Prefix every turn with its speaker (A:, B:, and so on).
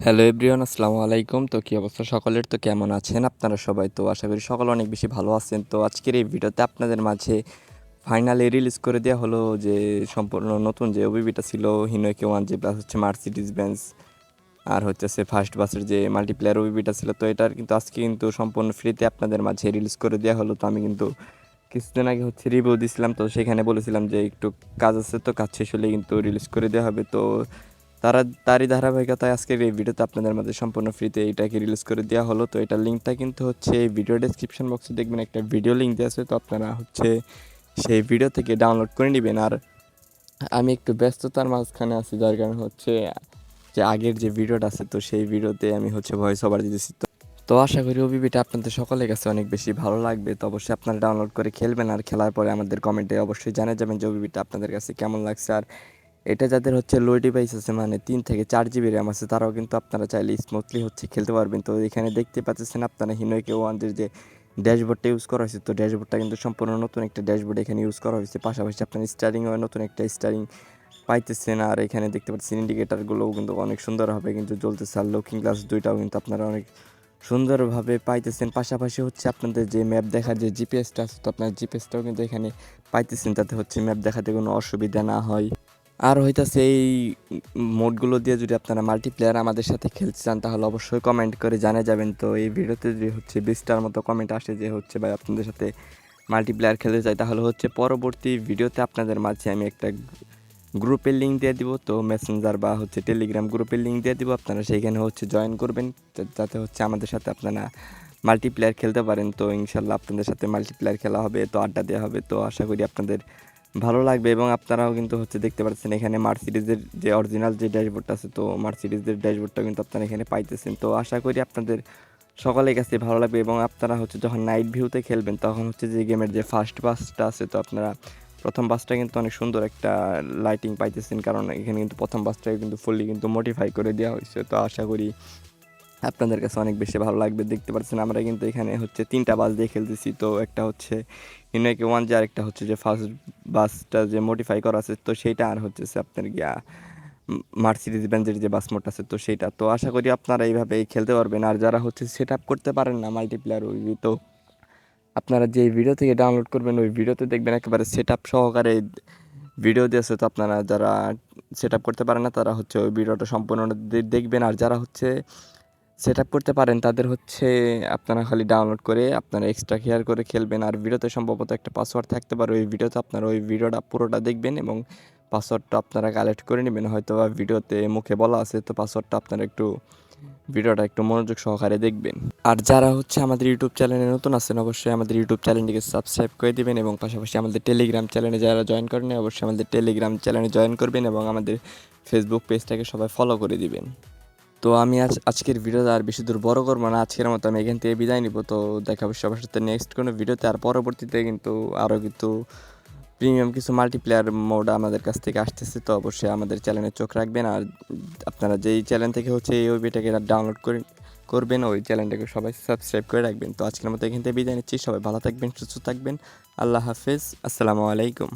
A: Hello everyone, আসসালামু আলাইকুম। তো কী অবস্থা সকলের? তো কেমন আছেন আপনারা সবাই? তো আশা করি সকলে অনেক বেশি ভালো আছেন। তো আজকের এই ভিডিওতে আপনাদের মাঝে ফাইনালি রিলিজ করে দেওয়া হলো যে সম্পূর্ণ নতুন যে ওবিবিটা ছিল হিনোকি ওয়ান যে প্লাস হচ্ছে মার্সিডিজ বেঞ্জ আর হচ্ছে ফার্স্ট বাসের যে মাল্টিপ্লেয়ার ওবিবিটা ছিল। তো এটার কিন্তু আজকে কিন্তু সম্পূর্ণ ফ্রিতে আপনাদের মাঝে রিলিজ করে দেওয়া হলো। তো আমি কিন্তু কিছুদিন আগে হচ্ছে রিভিউ দিছিলাম, তো সেখানে বলেছিলাম যে একটু কাজ আছে, তো কাজ শেষ হলে কিন্তু রিলিজ করে দেওয়া হবে। তো তারই ধারাবাহিকতায় আজকের এই ভিডিওতে আপনাদের মাঝে সম্পূর্ণ ফ্রিতে এটাকে রিলিজ করে দেওয়া হলো। তো এটার লিঙ্কটা কিন্তু হচ্ছে ভিডিও ডেসক্রিপশন বক্সে দেখবেন একটা ভিডিও লিঙ্ক দেওয়া আছে, তো আপনারা হচ্ছে সেই ভিডিও থেকে ডাউনলোড করে নেবেন। আর আমি একটু ব্যস্ততার মাঝখানে আছি, যার কারণে হচ্ছে যে আগের যে ভিডিওটা আছে তো সেই ভিডিওতে আমি হচ্ছে ভয়েস ওভার দিতেছি। তো আশা করি ওবিবিটা আপনাদের সকলের কাছে অনেক বেশি ভালো লাগবে। তো অবশ্যই আপনারা ডাউনলোড করে খেলবেন, আর খেলার পরে আমাদের কমেন্টে অবশ্যই জানিয়ে যাবেন যে ওবিবিটা আপনাদের কাছে কেমন লাগছে। আর এটা যাদের হচ্ছে লো ডিভাইস আছে, মানে 3 থেকে 4 GB র্যাম আছে, তারাও কিন্তু আপনারা চাইলে স্মুথলি হচ্ছে খেলতে পারবেন। তো এখানে দেখতে পাচ্ছেন আপনারা হিনোকি ওয়ানদের যে ড্যাশবোর্ডটা ইউজ করা হয়েছে, তো ড্যাশবোর্ডটা কিন্তু সম্পূর্ণ নতুন একটা ড্যাশবোর্ড এখানে ইউজ করা হয়েছে। পাশাপাশি আপনার স্টারিংও নতুন একটা স্টারিং পাইতেছেন। আর এখানে দেখতে পাচ্ছেন ইন্ডিকেটারগুলোও কিন্তু অনেক সুন্দরভাবে কিন্তু জ্বলতেছে। আর লুকিং গ্লাস দুইটাও কিন্তু আপনারা অনেক সুন্দরভাবে পাইতেছেন। পাশাপাশি হচ্ছে আপনাদের যে ম্যাপ দেখার যে জিপিএসটা আছে, তো আপনার জিপিএসটাও কিন্তু এখানে পাইতেছেন, যাতে হচ্ছে ম্যাপ দেখাতে কোনো অসুবিধা না হয়। আর হইতাছে এই মোডগুলো দিয়ে যদি আপনারা মাল্টিপ্লেয়ার আমাদের সাথে খেলতে চান, তাহলে অবশ্যই কমেন্ট করে জানিয়ে যাবেন। তো এই ভিডিওতে যে হচ্ছে 20টার মতো কমেন্ট আসে যে হচ্ছে ভাই আপনাদের সাথে মাল্টিপ্লেয়ার খেলতে চাই, তাহলে হচ্ছে পরবর্তী ভিডিওতে আপনাদের মাঝে আমি একটা গ্রুপের লিঙ্ক দিয়ে দিব। তো মেসেঞ্জার বা হচ্ছে টেলিগ্রাম গ্রুপের লিঙ্ক দিয়ে দিব, আপনারা সেইখানে হচ্ছে জয়েন করবেন, যাতে হচ্ছে আমাদের সাথে আপনারা মাল্টিপ্লেয়ার খেলতে পারেন। তো ইনশাল্লাহ আপনাদের সাথে মাল্টিপ্লেয়ার খেলা হবে, তো আড্ডা দেওয়া হবে। তো আশা করি আপনাদের ভালো লাগবে। এবং আপনারাও কিন্তু হচ্ছে দেখতে পাচ্ছেন এখানে মার্সিডিজের যে অরিজিনাল যে ড্যাশবোর্ডটা আছে, তো মার্সিডিজের ড্যাশবোর্ডটা কিন্তু আপনারা এখানে পাইতেছেন। তো আশা করি আপনাদের সকলের কাছে ভালো লাগবে। এবং আপনারা হচ্ছে যখন নাইট ভিউতে খেলবেন, তখন হচ্ছে যে গেমের যে ফার্স্ট বাসটা আছে, তো আপনারা প্রথম বাসটা কিন্তু অনেক সুন্দর একটা লাইটিং পাইতেছেন, কারণ এখানে কিন্তু প্রথম বাসটাকে কিন্তু ফুললি কিন্তু মডিফাই করে দেওয়া হয়েছে। তো আশা করি আপনাদের কাছে অনেক বেশি ভালো লাগবে। দেখতে পাচ্ছেন আমরা কিন্তু এখানে হচ্ছে 3টা বাস দিয়ে খেলতেছি। তো একটা হচ্ছে হিনোকি ওয়ান, যে আরেকটা হচ্ছে যে ফার্স্ট বাসটা যে মডিফাই করা আছে, তো সেইটা আর হচ্ছে আপনার গিয়া মার্সিডিজ বেঞ্জের যে বাস মোড আছে, তো সেইটা। তো আশা করি আপনারা এইভাবে খেলতে পারবেন। আর যারা হচ্ছে সেট আপ করতে পারেন না মাল্টিপ্লেয়ার ওই, তো আপনারা যে ভিডিও থেকে ডাউনলোড করবেন ওই ভিডিওতে দেখবেন একেবারে সেট আপ সহকারে ভিডিও দিয়েছে। তো আপনারা যারা সেট আপ করতে পারেন না, তারা হচ্ছে ওই ভিডিওটা সম্পূর্ণ দেখবেন। আর যারা হচ্ছে সেট আপ করতে পারেন, তাদের হচ্ছে আপনারা খালি ডাউনলোড করে আপনারা এক্সট্রা কেয়ার করে খেলবেন। আর ভিডিওতে সম্ভবত একটা পাসওয়ার্ড থাকতে পারে ওই ভিডিওতে, আপনারা ওই ভিডিওটা পুরোটা দেখবেন এবং পাসওয়ার্ডটা আপনারা কালেক্ট করে নেবেন। হয়তো বা ভিডিওতে মুখে বলা আছে, তো পাসওয়ার্ডটা আপনারা একটু ভিডিওটা একটু মনোযোগ সহকারে দেখবেন। আর যারা হচ্ছে আমাদের ইউটিউব চ্যানেলে নতুন আছেন, অবশ্যই আমাদের ইউটিউব চ্যানেলটিকে সাবস্ক্রাইব করে দিবেন। এবং পাশাপাশি আমাদের টেলিগ্রাম চ্যানেলে যারা জয়েন করেন, অবশ্যই আমাদের টেলিগ্রাম চ্যানেলে জয়েন করবেন এবং আমাদের ফেসবুক পেজটাকে সবাই ফলো করে দিবেন। তো আমি আজকের ভিডিওটা আর বেশি দূর বড় করবো না, আজকের মতো আমি এখান থেকে বিদায় নিব। তো দেখা হবে সবার সাথে নেক্সট কোনো ভিডিওতে। আর পরবর্তীতে কিন্তু আরও কিন্তু প্রিমিয়াম কিছু মাল্টিপ্লেয়ার মোড আমাদের কাছ থেকে আসতেছে, তো অবশ্যই আমাদের চ্যানেলে চোখ রাখবেন। আর আপনারা যেই চ্যানেল থেকে হচ্ছে এই ওইবিটাকে ডাউনলোড করবেন, ওই চ্যানেলটাকে সবাই সাবস্ক্রাইব করে রাখবেন। তো আজকের মতো এখান থেকে বিদায় নিচ্ছি, সবাই ভালো থাকবেন, সুস্থ থাকবেন। আল্লাহ হাফেজ, আসসালামু আলাইকুম।